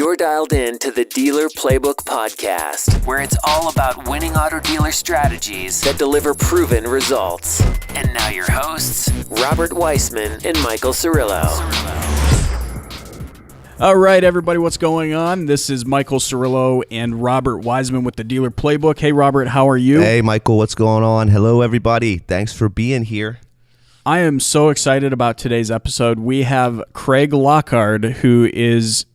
You're dialed in to the Dealer Playbook podcast, where it's all about winning auto dealer strategies that deliver proven results. And now your hosts, Robert Weissman and Michael Cirillo. All right, everybody, what's going on? This is Michael Cirillo and Robert Weissman with the Dealer Playbook. Hey, Robert, how are you? Hey, Michael, what's going on? Hello, everybody. Thanks for being here. I am so excited about today's episode. We have Craig Lockhart, who is,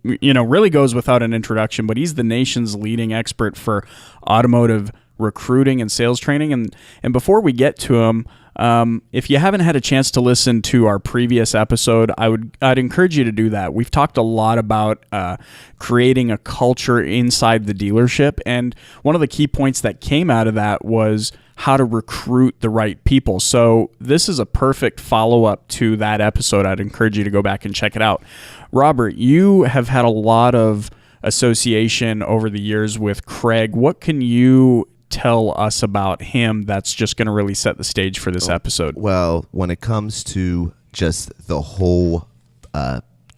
really goes without an introduction, but he's the nation's leading expert for automotive recruiting and sales training. And before we get to him, if you haven't had a chance to listen to our previous episode, I'd encourage you to do that. We've talked a lot about creating a culture inside the dealership, and one of the key points that came out of that was how to recruit the right people. So this is a perfect follow-up to that episode. I'd encourage you to go back and check it out. Robert, you have had a lot of association over the years with Craig. What can you tell us about him that's just going to really set the stage for this episode? Well, when it comes to just the whole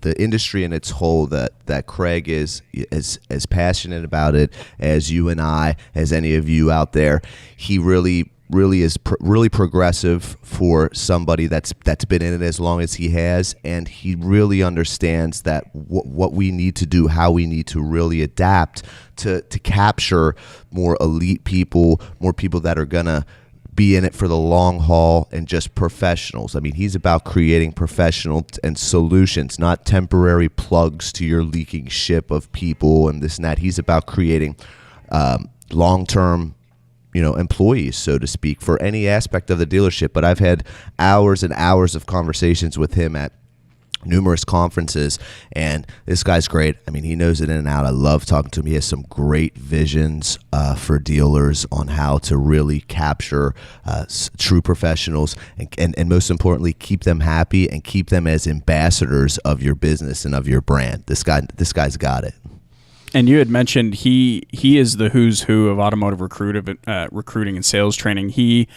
the industry in its whole, that Craig is as passionate about it as you and I, as any of you out there. He really is really progressive for somebody that's been in it as long as he has, and he really understands that what we need to do, how we need to really adapt to capture more elite people, more people that are gonna be in it for the long haul, and just professionals. I mean, he's about creating professional and solutions, not temporary plugs to your leaking ship of people and this and that. He's about creating long-term employees, so to speak, for any aspect of the dealership. But I've had hours and hours of conversations with him at numerous conferences, and this guy's great. I mean, he knows it in and out. I love talking to him. He has some great visions for dealers on how to really capture true professionals and most importantly, keep them happy and keep them as ambassadors of your business and of your brand. This guy's got it. And you had mentioned he is the who's who of automotive recruiting and sales training. He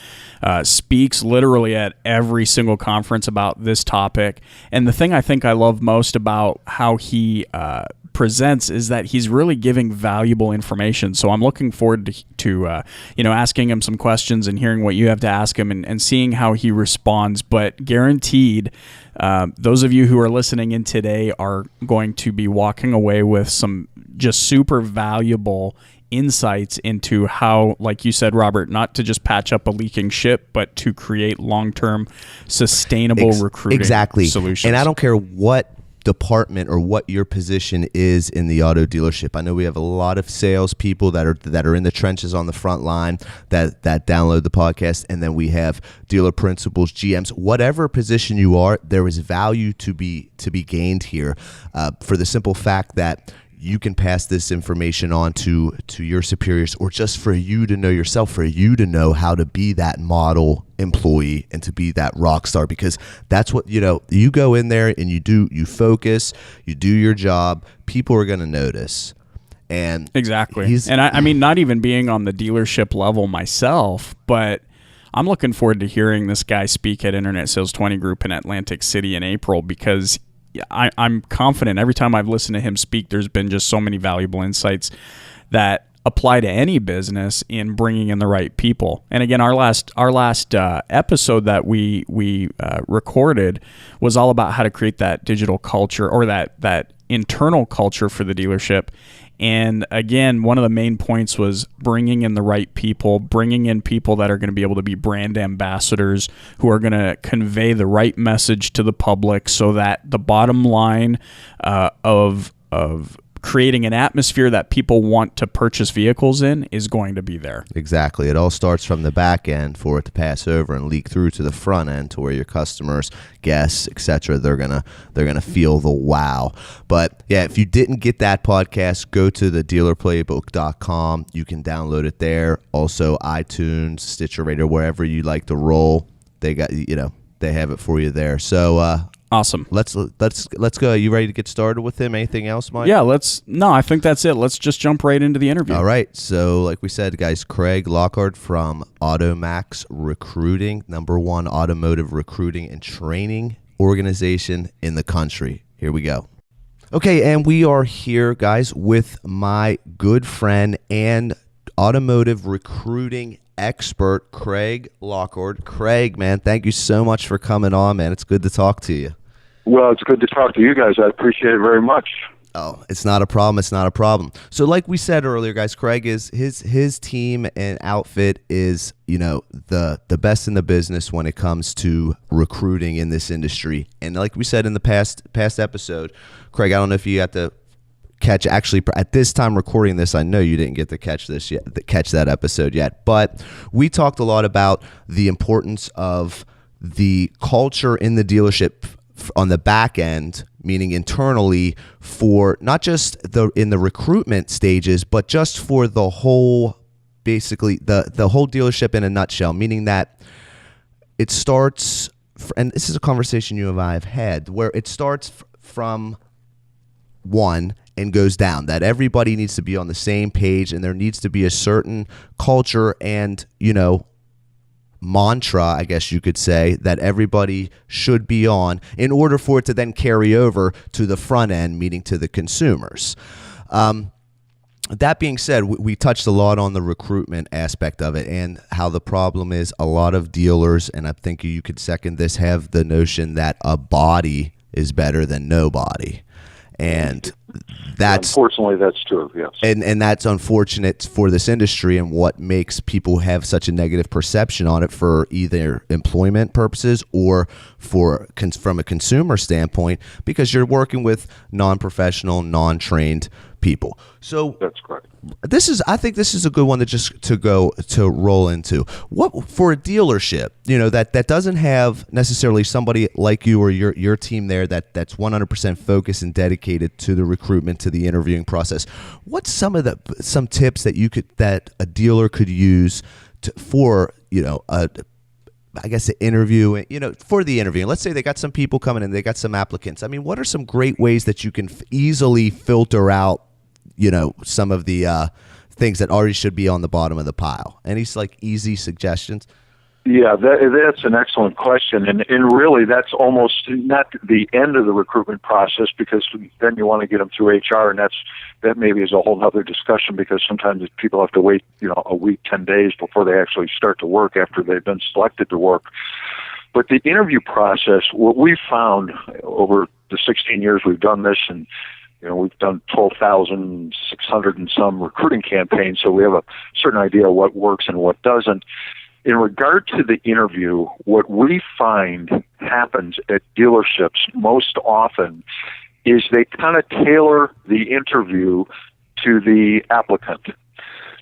speaks literally at every single conference about this topic. And the thing I think I love most about how he presents is that he's really giving valuable information. So I'm looking forward to asking him some questions and hearing what you have to ask him and seeing how he responds. But guaranteed, those of you who are listening in today are going to be walking away with some just super valuable insights into how, like you said, Robert, not to just patch up a leaking ship, but to create long-term sustainable recruiting solutions. And I don't care what department or what your position is in the auto dealership. I know we have a lot of salespeople that are in the trenches on the front line that download the podcast, and then we have dealer principals, GMs, whatever position you are. There is value to be gained here, for the simple fact that you can pass this information on to your superiors, or just for you to know yourself, for you to know how to be that model employee and to be that rock star, because that's what, you go in there and you focus, you do your job, people are going to notice. And exactly. And I mean, not even being on the dealership level myself, but I'm looking forward to hearing this guy speak at Internet Sales 20 Group in Atlantic City in April, because I'm confident every time I've listened to him speak, there's been just so many valuable insights that apply to any business in bringing in the right people. And again, our last episode that we recorded was all about how to create that digital culture, or that internal culture for the dealership. And again, one of the main points was bringing in the right people, bringing in people that are going to be able to be brand ambassadors, who are going to convey the right message to the public, so that the bottom line of creating an atmosphere that people want to purchase vehicles in is going to be there. Exactly. It all starts from the back end for it to pass over and leak through to the front end, to where your customers, guests, etc., they're gonna feel the wow. But yeah, if you didn't get that podcast, go to the dealerplaybook.com. You can download it there. Also iTunes, Stitcher Radio, wherever you like to roll. They got they have it for you there. So awesome. Let's go. You ready to get started with him? Anything else, Mike? Yeah, No, I think that's it. Let's just jump right into the interview. All right. So like we said, guys, Craig Lockhart from Automax Recruiting, #1 automotive recruiting and training organization in the country. Here we go. Okay, and we are here, guys, with my good friend and automotive recruiting expert, Craig Lockwood. Craig, man, thank you so much for coming on, man. It's good to talk to you. Well, it's good to talk to you guys. I appreciate it very much. Oh, it's not a problem. It's not a problem. So like we said earlier, guys, Craig is his team and outfit is, the best in the business when it comes to recruiting in this industry. And like we said in the past episode, Craig, I don't know if you got to catch, actually at this time recording this, I know you didn't get to catch that episode yet, but we talked a lot about the importance of the culture in the dealership on the back end, meaning internally, for not just in the recruitment stages, but just for the whole, basically the whole dealership in a nutshell, meaning that it starts, and this is a conversation you and I have had, where it starts from one and goes down, that everybody needs to be on the same page and there needs to be a certain culture and, mantra, I guess you could say, that everybody should be on in order for it to then carry over to the front end, meaning to the consumers. That being said, we touched a lot on the recruitment aspect of it and how the problem is a lot of dealers, and I think you could second this, have the notion that a body is better than nobody. And unfortunately, that's true, yes. And that's unfortunate for this industry and what makes people have such a negative perception on it for either employment purposes or from a consumer standpoint, because you're working with non-professional, non-trained people. So that's correct. I think this is a good one to roll into. What for a dealership, that doesn't have necessarily somebody like you or your team there that's 100% focused and dedicated to the recruitment, to the interviewing process. What's some tips that a dealer could use for the interview, for the interview. Let's say they got some people coming in, they got some applicants. I mean, what are some great ways that you can easily filter out, some of the things that already should be on the bottom of the pile? Any easy suggestions? Yeah, that's an excellent question. And really, that's almost not the end of the recruitment process, because then you want to get them through HR, and that maybe is a whole other discussion, because sometimes people have to wait, a week, 10 days before they actually start to work after they've been selected to work. But the interview process, what we've found over the 16 years we've done this, and we've done 12,600 and some recruiting campaigns, so we have a certain idea of what works and what doesn't. In regard to the interview, what we find happens at dealerships most often is they kind of tailor the interview to the applicant,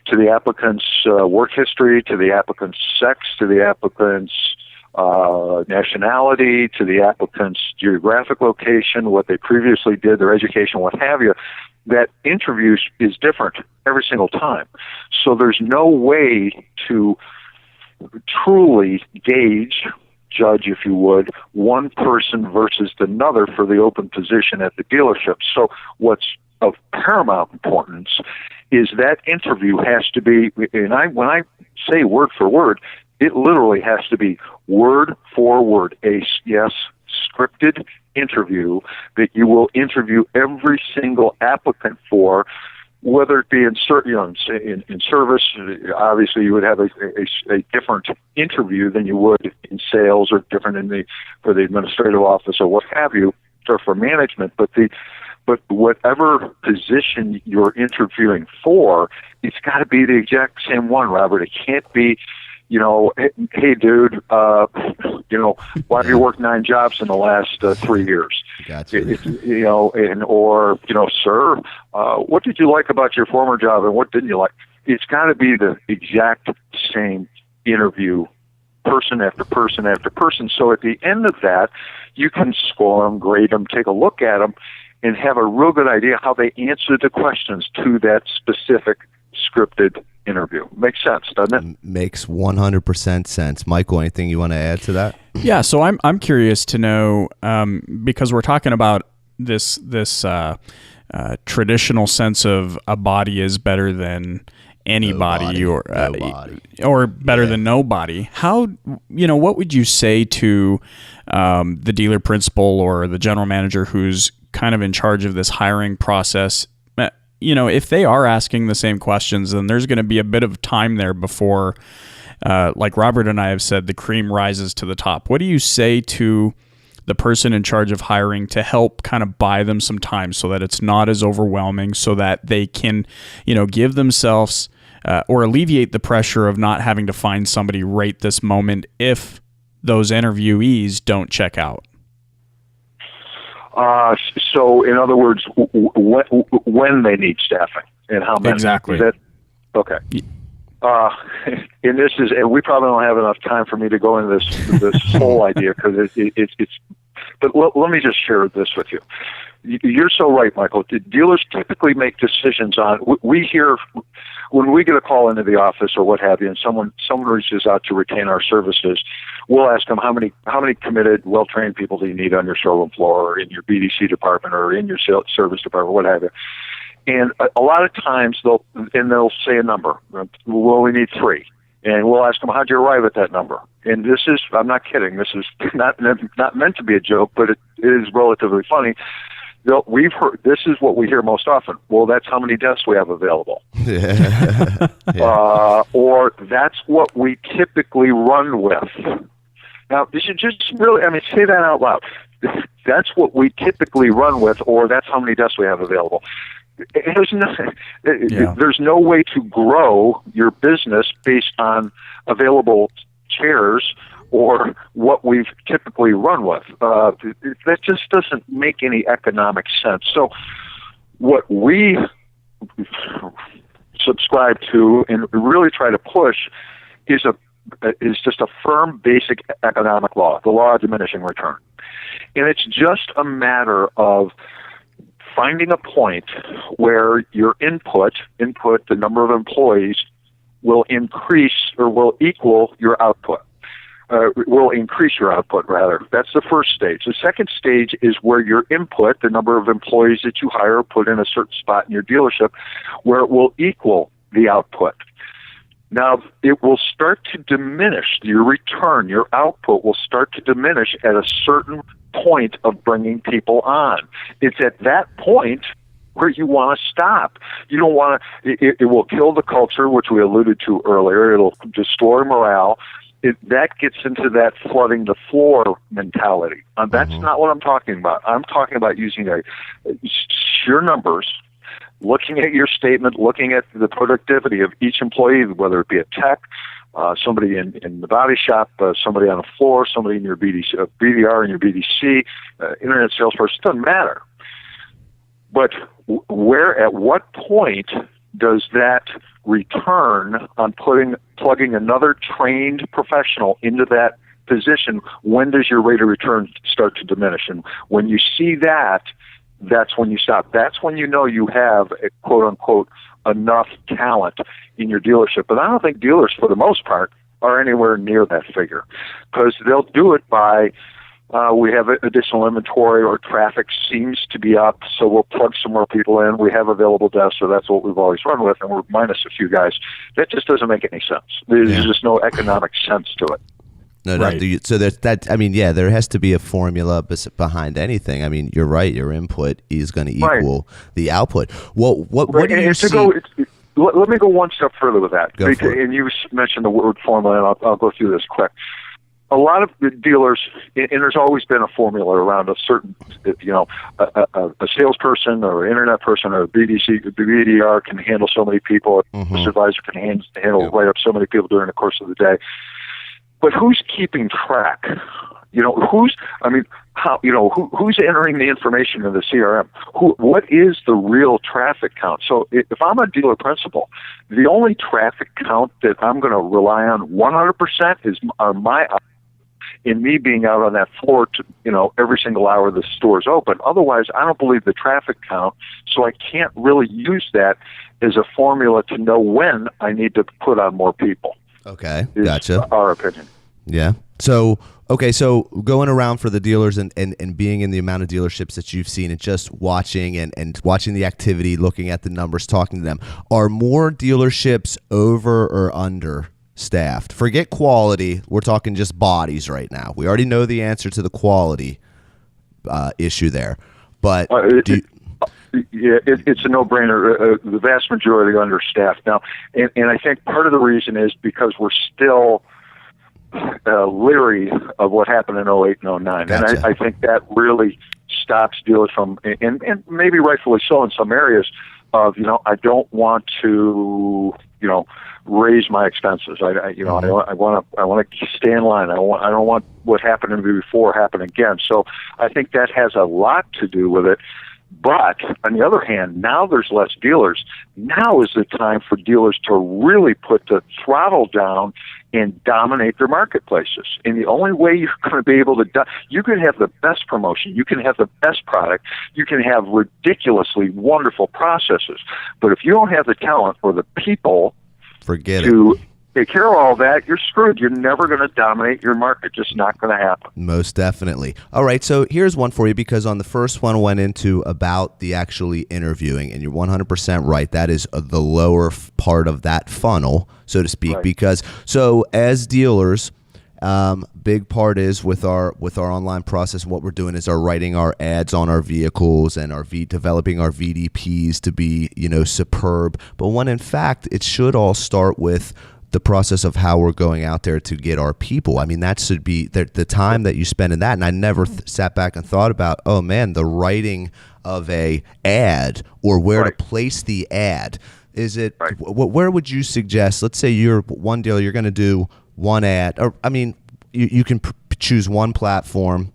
to the applicant's work history, to the applicant's sex, to the applicant's nationality, to the applicant's geographic location, what they previously did, their education, what have you. That interview is different every single time. So there's no way to truly judge, if you would, one person versus another for the open position at the dealership. So what's of paramount importance is that interview has to be, and when I say word for word, it literally has to be word for word, scripted interview that you will interview every single applicant for, whether it be in service. Obviously you would have a different interview than you would in sales, or different for the administrative office or what have you, or for management. But whatever position you're interviewing for, it's got to be the exact same one, Robert. It can't be, hey, dude, why have you worked 9 jobs in the last 3 years? Gotcha. Or sir, what did you like about your former job and what didn't you like? It's got to be the exact same interview, person after person after person. So at the end of that, you can score them, grade them, take a look at them, and have a real good idea how they answer the questions to that specific scripted interview. Makes sense, doesn't it? Makes 100% sense. Michael, anything you want to add to that? Yeah, so I'm curious to know, because we're talking about this traditional sense of a body is better than anybody, or better than nobody. How, what would you say to the dealer principal or the general manager who's kind of in charge of this hiring process, if they are asking the same questions, then there's going to be a bit of time there before, like Robert and I have said, the cream rises to the top. What do you say to the person in charge of hiring to help kind of buy them some time so that it's not as overwhelming, so that they can, give themselves or alleviate the pressure of not having to find somebody right this moment if those interviewees don't check out? So, in other words, when they need staffing and how many? Exactly. Okay. And this is, and we probably don't have enough time for me to go into this whole idea because it's. But let me just share this with you. You're so right, Michael. The dealers typically make decisions on. We hear when we get a call into the office or what have you, and someone reaches out to retain our services. We'll ask them how many committed, well-trained people do you need on your showroom floor, or in your BDC department, or in your service department, what have you. And a lot of times they'll say a number. Well, we need 3. And we'll ask them, how'd you arrive at that number? And this is, I'm not kidding, this is not meant to be a joke, but it is relatively funny. We've heard, this is what we hear most often. Well, that's how many desks we have available. Yeah. Or that's what we typically run with. Now, you should just really, say that out loud. That's what we typically run with, or that's how many desks we have available. There's no way to grow your business based on available chairs or what we've typically run with. That just doesn't make any economic sense. So what we subscribe to and really try to push is just a firm basic economic law, the law of diminishing return. And it's just a matter of finding a point where your input, the number of employees, will increase or will equal your output. Will increase your output, rather. That's the first stage. The second stage is where your input, the number of employees that you hire or put in a certain spot in your dealership, where it will equal the output. Now, it will start to diminish. Your return, your output will start to diminish at a certain point of bringing people on. It's at that point where you want to stop. You don't want to, it will kill the culture, which we alluded to earlier. It'll destroy morale. That gets into that flooding the floor mentality. That's not what I'm talking about. I'm talking about using sheer numbers, looking at your statement, looking at the productivity of each employee, whether it be a tech, somebody in the body shop, somebody on the floor, somebody in your BDR in your BDC, internet salesperson, it doesn't matter. But at what point does that return on plugging another trained professional into that position? When does your rate of return start to diminish? And when you see that, that's when you stop. That's when you know you have a quote unquote enough talent in your dealership. But I don't think dealers, for the most part, are anywhere near that figure, because they'll do it by we have additional inventory, or traffic seems to be up, so we'll plug some more people in. We have available desks, so that's what we've always run with, and we're minus a few guys. That just doesn't make any sense. There's just no economic sense to it. No, right. So there's that. I mean, there has to be a formula behind anything. I mean, you're right. Your input is going to equal the output. What do you see? Let me go one step further with that. Go for it. And you mentioned the word formula, and I'll go through this quick. A lot of the dealers, and there's always been a formula around a certain, a salesperson or an internet person or a BDR can handle so many people. A supervisor can handle right up so many people during the course of the day. But who's keeping track? Who's entering the information in the CRM? What is the real traffic count? So if I'm a dealer principal, the only traffic count that I'm going to rely on 100% are my in me being out on that floor every single hour the store's open. Otherwise, I don't believe the traffic count, so I can't really use that as a formula to know when I need to put on more people. Okay, gotcha. Our opinion. Yeah. So going around for the dealers and being in the amount of dealerships that you've seen and just watching and watching the activity, looking at the numbers, talking to them, are more dealerships over or under staffed? Forget quality. We're talking just bodies right now. We already know the answer to the quality issue there. But it's a no-brainer. The vast majority are understaffed now, and I think part of the reason is because we're still leery of what happened in 08 and 09. Gotcha. And I think that really stops dealers from, and maybe rightfully so in some areas, of, I don't want to, raise my expenses. I want to stay in line. I don't want what happened to me before happen again. So I think that has a lot to do with it. But on the other hand, now there's less dealers. Now is the time for dealers to really put the throttle down and dominate their marketplaces. And the only way you're going to be able to you can have the best promotion, you can have the best product, you can have ridiculously wonderful processes. But if you don't have the talent or the people to take care of all that, you're screwed. You're never going to dominate your market. Just not going to happen. Most definitely. All right, so here's one for you, because on the first one went into about the actually interviewing, and you're 100% right. That is the lower part of that funnel, so to speak. Right. Because so as dealers, big part is with our online process. What we're doing is writing our ads on our vehicles and developing our VDPs to be superb. But when in fact it should all start with the process of how we're going out there to get our people. I mean, that should be the time that you spend in that. And I never sat back and thought about, oh man, the writing of a ad or where to place the ad. Is it, where would you suggest, let's say you're one dealer, you're going to do one ad, or I mean, you can choose one platform.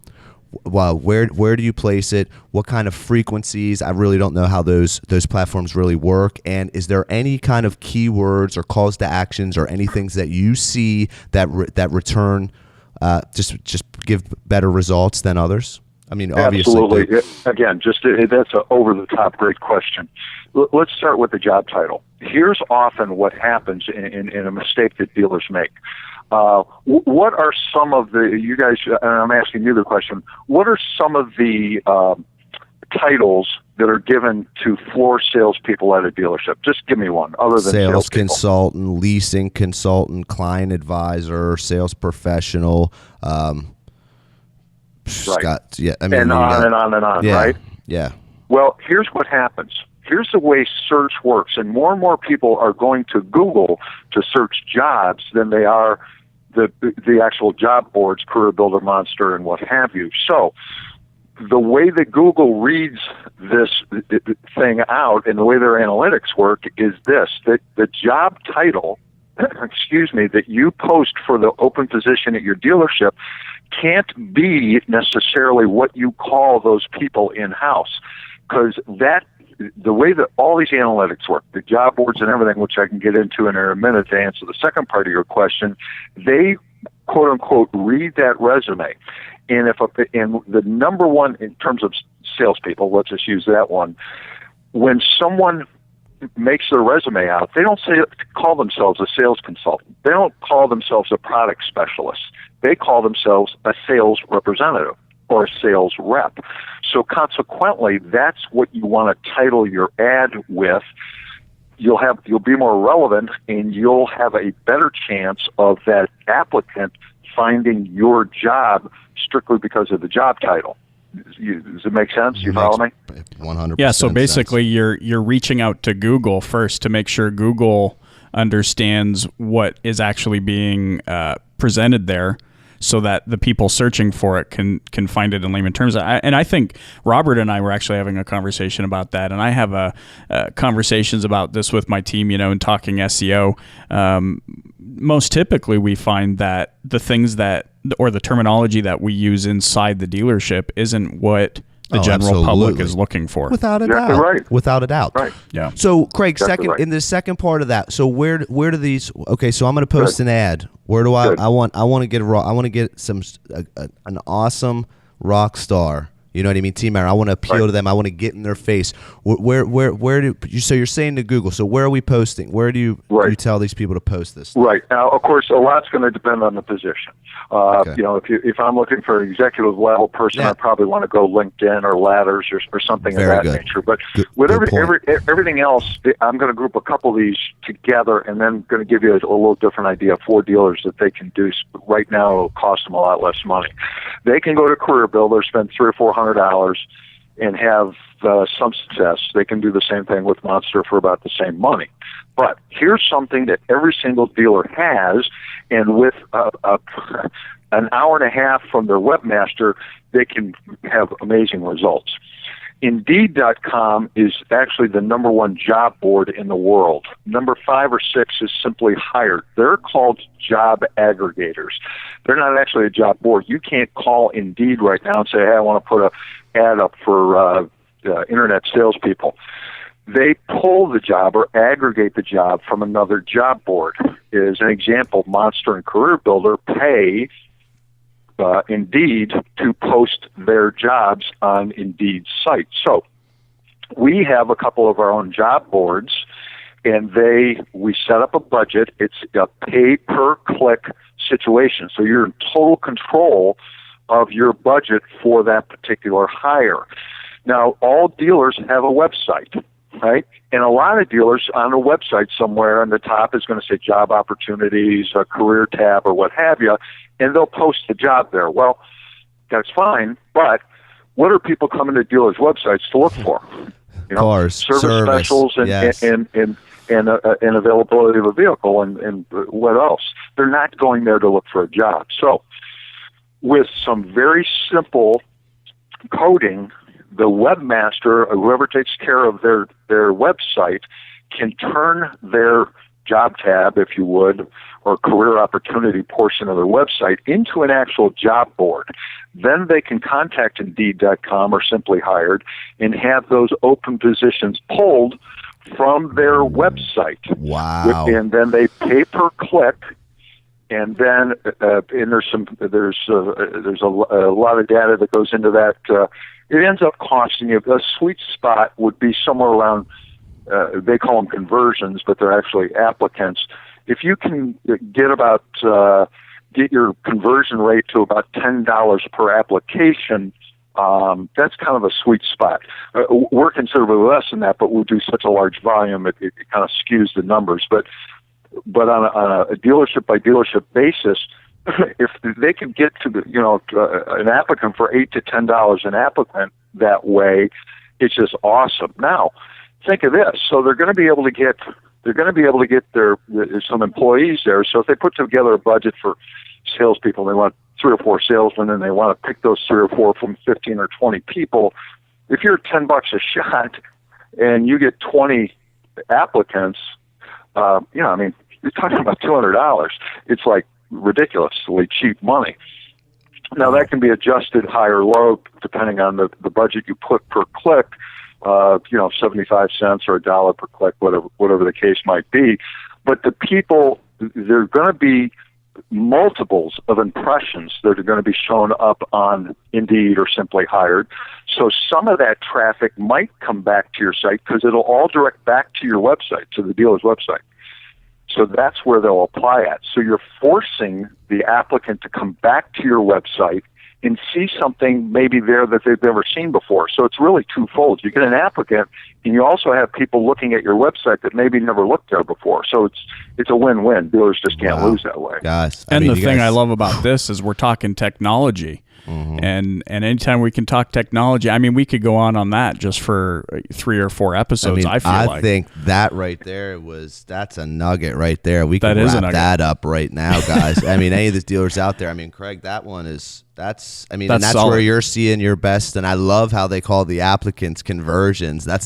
Well, where do you place it? What kind of frequencies? I really don't know how those platforms really work. And is there any kind of keywords or calls to actions or any things that you see that return just give better results than others? I mean, obviously. Absolutely. Again, that's an over-the-top great question. Let's start with the job title. Here's often what happens in a mistake that dealers make. What are some of you guys, and I'm asking you the question, what are some of the titles that are given to floor salespeople at a dealership? Just give me one, other than sales consultant, leasing consultant, client advisor, sales professional. Scott, yeah, I mean, and on and on and on, yeah, right? Yeah. Well, here's what happens. Here's the way search works, and more people are going to Google to search jobs than they are the actual job boards, Career Builder, Monster, and what have you. So the way that Google reads this thing out and the way their analytics work is this, that the job title, that you post for the open position at your dealership can't be necessarily what you call those people in-house, because the way that all these analytics work, the job boards and everything, which I can get into in a minute to answer the second part of your question, they quote unquote read that resume. And and the number one in terms of salespeople, let's just use that one, when someone makes their resume out, they don't call themselves a sales consultant. They don't call themselves a product specialist. They call themselves a sales representative or a sales rep. So consequently, that's what you want to title your ad with. You'll be more relevant, and you'll have a better chance of that applicant finding your job strictly because of the job title. Does it make sense? You follow me? 100%. Yeah. So basically, you're reaching out to Google first to make sure Google understands what is actually being presented there, so that the people searching for it can find it in layman terms. And I think Robert and I were actually having a conversation about that, and I have conversations about this with my team, and talking SEO. Most typically, we find that the things or the terminology that we use inside the dealership isn't what the general public is looking for. Without a doubt. Right. Without a doubt. Right. Yeah. So, Craig, Right. in the second part of that, so where do these? Okay, so I'm going to post an ad. Where do I? Good. I want to get an awesome rock star. You know what I mean, team member. I want to appeal to them. I want to get in their face. Where do you? So you're saying to Google. So where are we posting? Where do you tell these people to post this? Right. Now, of course, a lot's going to depend on the position. Okay. If I'm looking for an executive level person, I probably want to go LinkedIn or Ladders or something of that nature. But everything else, I'm going to group a couple of these together, and then going to give you a little different idea for dealers that they can do. Right now, it'll cost them a lot less money. They can go to Career Builder, spend $300 or $400, and have some success. They can do the same thing with Monster for about the same money. But here's something that every single dealer has, and with an hour and a half from their webmaster, they can have amazing results. Indeed.com is actually the number one job board in the world. Number 5 or 6 is Simply Hired. They're called job aggregators. They're not actually a job board. You can't call Indeed right now and say, hey, I want to put an ad up for internet salespeople. They pull the job or aggregate the job from another job board. As an example, Monster and Career Builder pay Indeed to post their jobs on Indeed's site. So we have a couple of our own job boards, and we set up a budget. It's a pay-per-click situation. So you're in total control of your budget for that particular hire. Now, all dealers have a website, right? And a lot of dealers on a website somewhere on the top is going to say job opportunities, a career tab, or what have you, and they'll post the job there. Well, that's fine, but what are people coming to dealers' websites to look for? Cars, service specials, and, yes. and availability of a vehicle, and what else? They're not going there to look for a job. So with some very simple coding, the webmaster, or whoever takes care of their website, can turn their job tab, if you would, or career opportunity portion of their website into an actual job board. Then they can contact Indeed.com or Simply Hired and have those open positions pulled from their website. Wow. And then they pay per click. And then there's a lot of data that goes into that. It ends up costing you, a sweet spot would be somewhere around, they call them conversions, but they're actually applicants. If you can get your conversion rate to about $10 per application, that's kind of a sweet spot. We're considerably less than that, but we'll do such a large volume, it kind of skews the numbers. But on a dealership by dealership basis, if they can get to an applicant for $8 to $10 an applicant that way, it's just awesome. Now, think of this: so they're going to be able to get some employees there. So if they put together a budget for salespeople, they want 3 or 4 salesmen, and they want to pick those 3 or 4 from 15 or 20 people. If you're $10 a shot and you get 20 applicants, you're talking about $200. It's like ridiculously cheap money. Now that can be adjusted high or low depending on the budget you put per click. 75 cents or $1 per click, whatever the case might be. But the people, there are going to be multiples of impressions that are going to be shown up on Indeed or Simply Hired. So some of that traffic might come back to your site because it'll all direct back to your website, to the dealer's website. So that's where they'll apply at. So you're forcing the applicant to come back to your website and see something maybe there that they've never seen before. So it's really twofold. You get an applicant, and you also have people looking at your website that maybe never looked there before. So it's a win-win. Dealers just can't lose that way. Guys, the thing I love about this is we're talking technology. Mm-hmm. And anytime we can talk technology, we could go on that just for 3 or 4 episodes. I think that right there that's a nugget right there. We can wrap that up right now, guys. Any of the dealers out there, Craig, that one is that's where you're seeing your best. And I love how they call the applicants conversions. I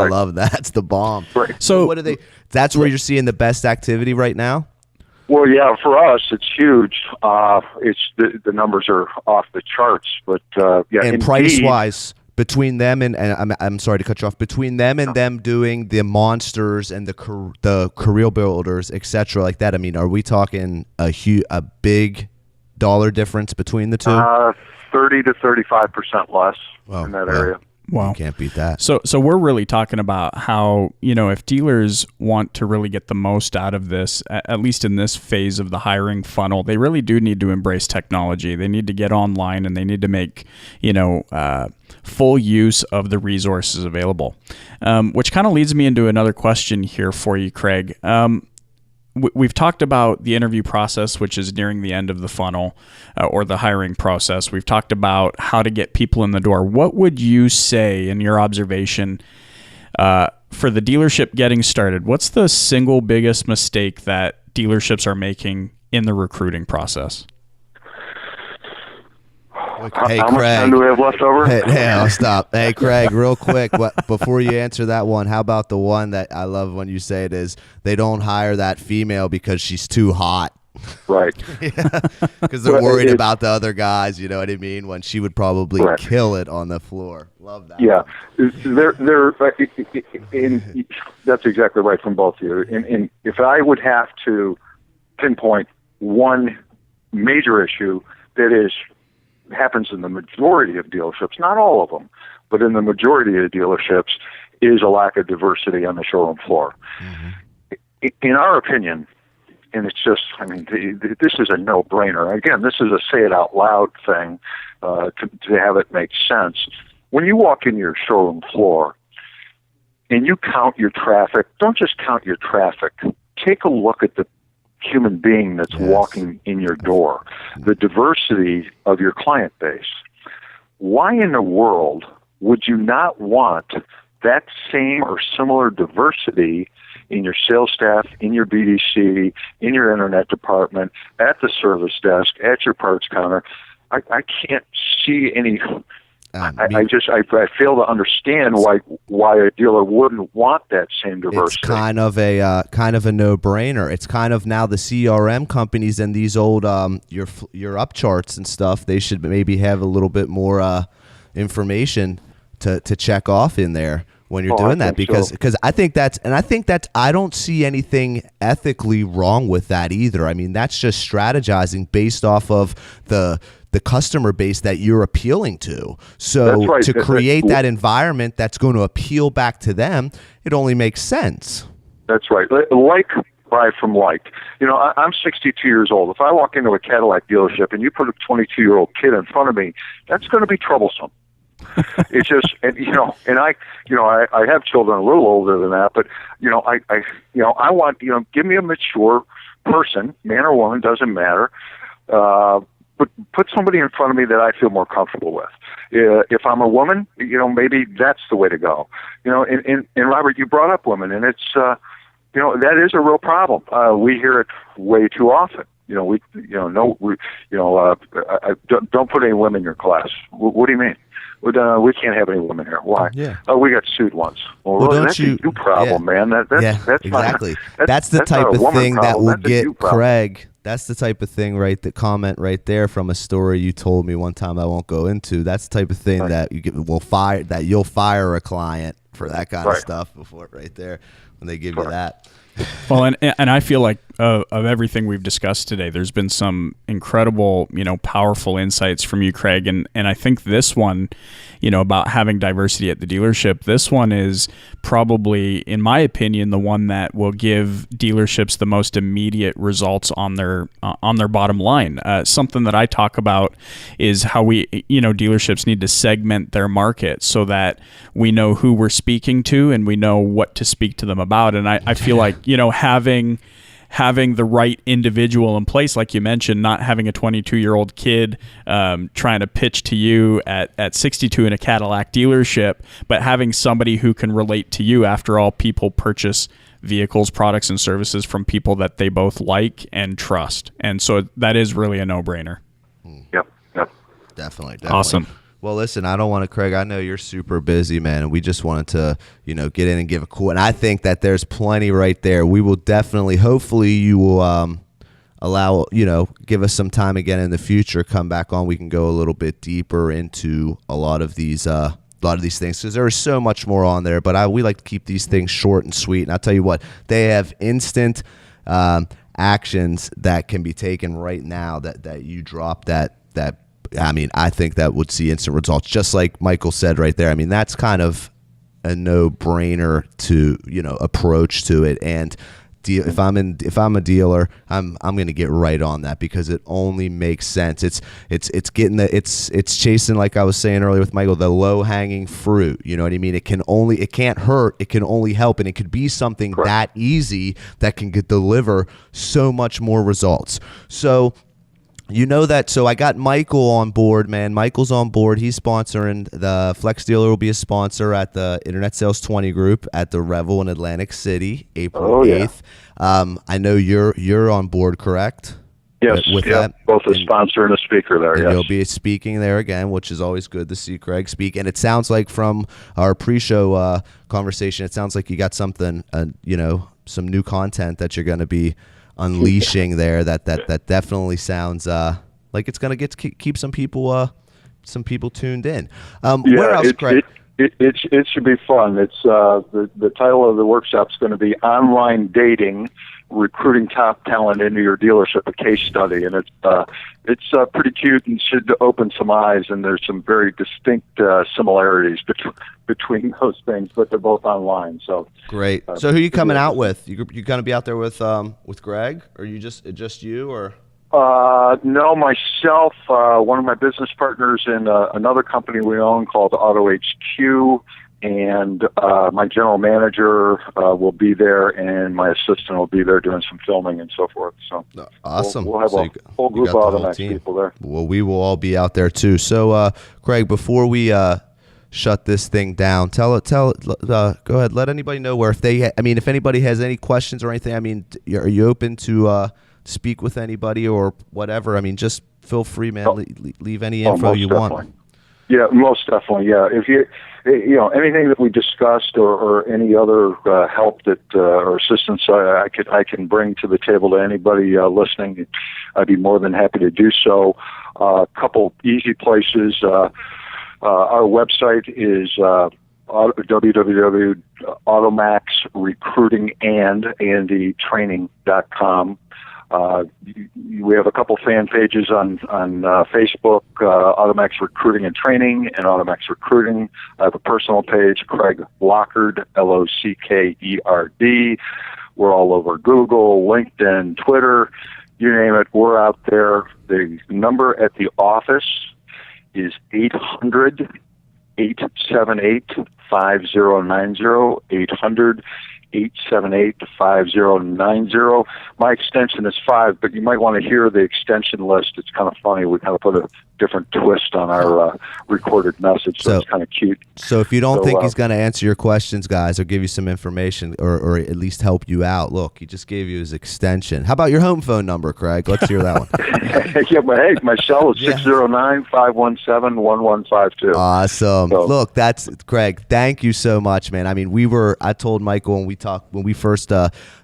love that. That's the bomb. Right. So what are they? That's where you're seeing the best activity right now. Well, yeah, for us, it's huge. It's the numbers are off the charts, but and price-wise, between them and I'm sorry to cut you off, between them and them doing the monsters and the career builders, etc., like that. Are we talking a big dollar difference between the two? 30 to 35% less in that area. Wow. You can't beat that. So we're really talking about how, if dealers want to really get the most out of this, at least in this phase of the hiring funnel, they really do need to embrace technology. They need to get online and they need to make, full use of the resources available. Which kind of leads me into another question here for you, Craig. we've talked about the interview process, which is nearing the end of the funnel, or the hiring process. We've talked about how to get people in the door. What would you say, in your observation, for the dealership getting started? What's the single biggest mistake that dealerships are making in the recruiting process? Hey, how Craig, much time do we have left over? Hey, I'll stop. Hey, Craig, real quick, before you answer that one, how about the one that I love when you say it is, they don't hire that female because she's too hot. Right. Because they're worried about the other guys, you know what I mean, when she would probably kill it on the floor. Love that. Yeah. That's exactly right from both of you. And if I would have to pinpoint one major issue that happens in the majority of dealerships, not all of them, but in the majority of dealerships, is a lack of diversity on the showroom floor. Mm-hmm. In our opinion, and it's just, I mean, this is a no-brainer. Again, this is a say-it-out-loud thing to have it make sense. When you walk in your showroom floor and you count your traffic, don't just count your traffic. Take a look at the human being that's walking in your door, the diversity of your client base. Why in the world would you not want that same or similar diversity in your sales staff, in your BDC, in your internet department, at the service desk, at your parts counter? I can't see any. I fail to understand why a dealer wouldn't want that same diversity. It's kind of a no-brainer. It's kind of now the CRM companies and these old your up charts and stuff. They should maybe have a little bit more information to check off in there when you're doing that, because I think that's I don't see anything ethically wrong with that either. I mean, that's just strategizing based off of the customer base that you're appealing to. So right. To create that environment that's going to appeal back to them, it only makes sense. That's right. Like buy from like. You know, I'm 62 years old. If I walk into a Cadillac dealership and you put a 22-year-old kid in front of me, that's going to be troublesome. It's just, and I have children a little older than that, but I want, give me a mature person, man or woman, doesn't matter. But put somebody in front of me that I feel more comfortable with. If I'm a woman, maybe that's the way to go. And Robert, you brought up women, and it's, that is a real problem. We hear it way too often. Don't put any women in your class. What do you mean? We can't have any women here. Why? Yeah. Oh, we got sued once. Well really, that's a you problem, man. That's exactly. Not, that's the type of thing that will get Craig. That's the type of thing, right? The comment right there from a story you told me one time I won't go into. That's the type of thing that you'll fire a client for that kind of stuff before right there when they give you that. Well, and I feel like of everything we've discussed today, there's been some incredible, powerful insights from you, Craig. And I think this one, about having diversity at the dealership, this one is probably, in my opinion, the one that will give dealerships the most immediate results on their bottom line. Something that I talk about is how dealerships need to segment their market so that we know who we're speaking to and we know what to speak to them about. And I feel like, having the right individual in place, like you mentioned, not having a 22-year-old kid trying to pitch to you at 62 in a Cadillac dealership, but having somebody who can relate to you. After all, people purchase vehicles, products, and services from people that they both like and trust. And so that is really a no-brainer. Yep. Definitely. Awesome. Well, listen, I don't want to, Craig, I know you're super busy, man, and we just wanted to, get in and give a cool, and I think that there's plenty right there. We will definitely, hopefully you will allow, give us some time again in the future, come back on, we can go a little bit deeper into a lot of these things, because there is so much more on there, but we like to keep these things short and sweet, and I'll tell you what, they have instant actions that can be taken right now that you drop that I mean, I think that would see instant results, just like Michael said right there. I mean, that's kind of a no-brainer to, approach to it. And if I'm a dealer, I'm going to get right on that because it only makes sense. It's chasing, like I was saying earlier with Michael, the low hanging fruit. You know what I mean? It can't hurt. It can only help, and it could be something that easy that can deliver so much more results. So. You know that, so I got Michael on board, man. Michael's on board. He's sponsoring. The Flex Dealer will be a sponsor at the Internet Sales 20 group at the Revel in Atlantic City, April 8th. I know you're on board, correct? Yes, that? Both a sponsor and a speaker there, yes. You'll be speaking there again, which is always good to see Craig speak. And it sounds like from our pre-show conversation, it sounds like you got something, some new content that you're going to be unleashing there that definitely sounds like it's gonna keep some people tuned in. Where else, Craig? It should be fun. It's the title of the workshop is going to be Online Dating: Recruiting Top Talent into Your Dealership, a case study, and it's pretty cute and should open some eyes. And there's some very distinct similarities between those things, but they're both online. So great. So who are you coming out with? You going to be out there with Greg, or you just you or? No, myself, one of my business partners in another company we own called Auto HQ, and my general manager will be there, and my assistant will be there doing some filming and so forth. So awesome. We'll have a whole group of Automax people there. Well, we will all be out there too. So, Craig, before we shut this thing down, go ahead, let anybody know where if anybody has any questions or anything. Are you open to speak with anybody or whatever? Just feel free, man. Leave any info you want. Yeah, most definitely. Yeah, if you anything that we discussed or any other help that or assistance I can bring to the table to anybody listening, I'd be more than happy to do so. A couple easy places. Our website is www.automaxrecruiting.com. We have a couple fan pages on Facebook, Automax Recruiting and Training and Automax Recruiting. I have a personal page, Craig Lockard, Lockerd. We're all over Google, LinkedIn, Twitter, you name it, we're out there. The number at the office is 800-878-5090, 800-878-5090. My extension is 5, but you might want to hear the extension list. It's kind of funny. We kind of put a different twist on our recorded message, so it's kind of cute. So if you don't think he's going to answer your questions, guys, or give you some information or at least help you out, look, he just gave you his extension. How about your home phone number, Craig? Let's hear that one. My cell is 609-517-1152. Awesome. So, look, that's Craig. Thank you so much, man. I told Michael when we first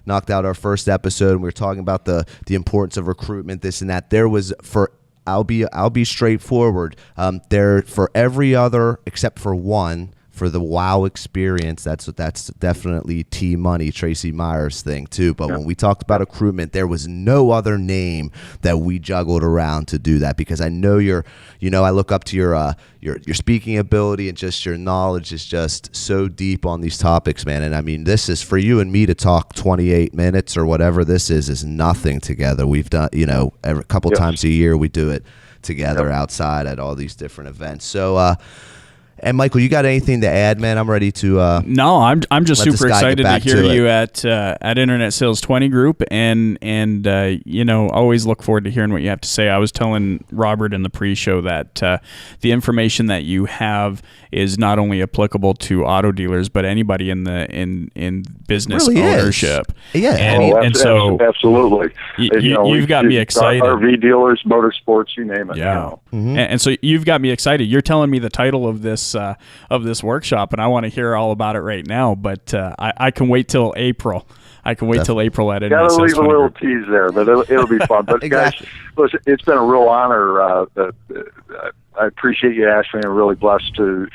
knocked out our first episode, and we were talking about the importance of recruitment, this and that. There was I'll be straightforward. There for every other except for one. For the wow experience, that's definitely T Money, Tracy Myers thing too. But when we talked about recruitment, there was no other name that we juggled around to do that, because I know I look up to your speaking ability, and just your knowledge is just so deep on these topics, man. And this is for you and me to talk 28 minutes or whatever this is nothing together. We've done, every couple times a year we do it together outside at all these different events. So, and Michael, you got anything to add, man? I'm ready to. No, I'm just super excited to hear you at Internet Sales 20 Group, and always look forward to hearing what you have to say. I was telling Robert in the pre-show that the information that you have is not only applicable to auto dealers, but anybody in business ownership. Is. Yeah, and so absolutely. You've got me excited. RV dealers, motorsports, you name it. Yeah, and so you've got me excited. You're telling me the title of this workshop, and I want to hear all about it right now. But I can wait till April. Till April at Internet Sales 20 Group. Gotta leave a little tease there, but it'll be fun. But exactly. Guys, listen, it's been a real honor. I appreciate you asking me. I'm really blessed to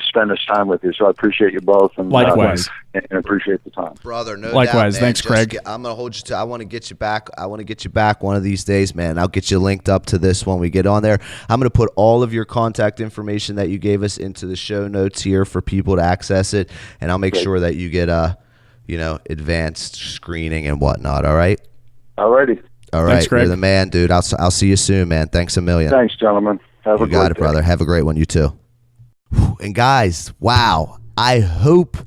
spend this time with you. So I appreciate you both. And likewise. And appreciate the time. Brother, no likewise. Doubt, thanks, Craig. I'm going to hold you to, I want to get you back one of these days, man. I'll get you linked up to this when we get on there. I'm going to put all of your contact information that you gave us into the show notes here for people to access it. And I'll make sure that you get advanced screening and whatnot. All right. Alrighty. All right. Thanks, Greg. You're the man, dude. I'll see you soon, man. Thanks a million. Thanks, gentlemen. Have a You got great it, day. brother. Have a great one. You too. And guys, wow. I hope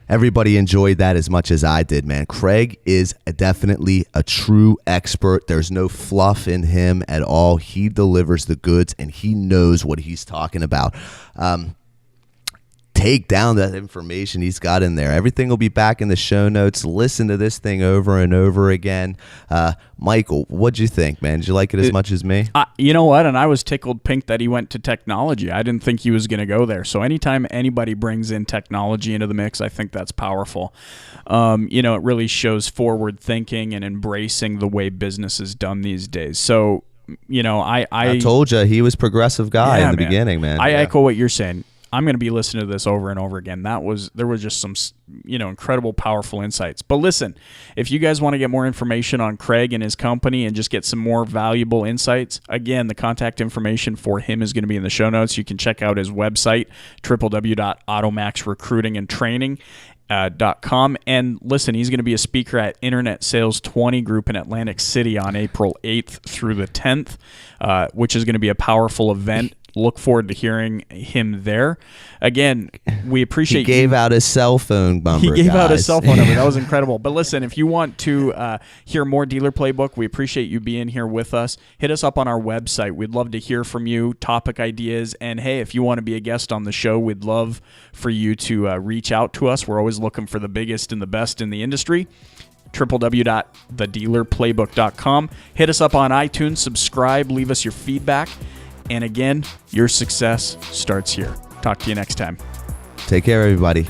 everybody enjoyed that as much as I did, man. Craig is definitely a true expert. There's no fluff in him at all. He delivers the goods, and he knows what he's talking about. Take down that information he's got in there. Everything will be back in the show notes. Listen to this thing over and over again. Michael, what'd you think, man? Did you like it as much as me? You know what? And I was tickled pink that he went to technology. I didn't think he was going to go there. So anytime anybody brings in technology into the mix, I think that's powerful. It really shows forward thinking and embracing the way business is done these days. So, I told you he was progressive guy in the beginning, man. I echo what you're saying. I'm going to be listening to this over and over again. There was just some, incredible, powerful insights. But listen, if you guys want to get more information on Craig and his company and just get some more valuable insights, again, the contact information for him is going to be in the show notes. You can check out his website, www.automaxrecruiting.com. And listen, he's going to be a speaker at Internet Sales 20 Group in Atlantic City on April 8th through the 10th, which is going to be a powerful event. Look forward to hearing him there. Again, we appreciate He gave out his cell phone number. He gave out his cell phone number. That was incredible. But listen, if you want to hear more Dealer Playbook, we appreciate you being here with us. Hit us up on our website. We'd love to hear from you, topic ideas. And, hey, if you want to be a guest on the show, we'd love for you to reach out to us. We're always looking for the biggest and the best in the industry. www.thedealerplaybook.com. Hit us up on iTunes. Subscribe. Leave us your feedback. And again, your success starts here. Talk to you next time. Take care, everybody.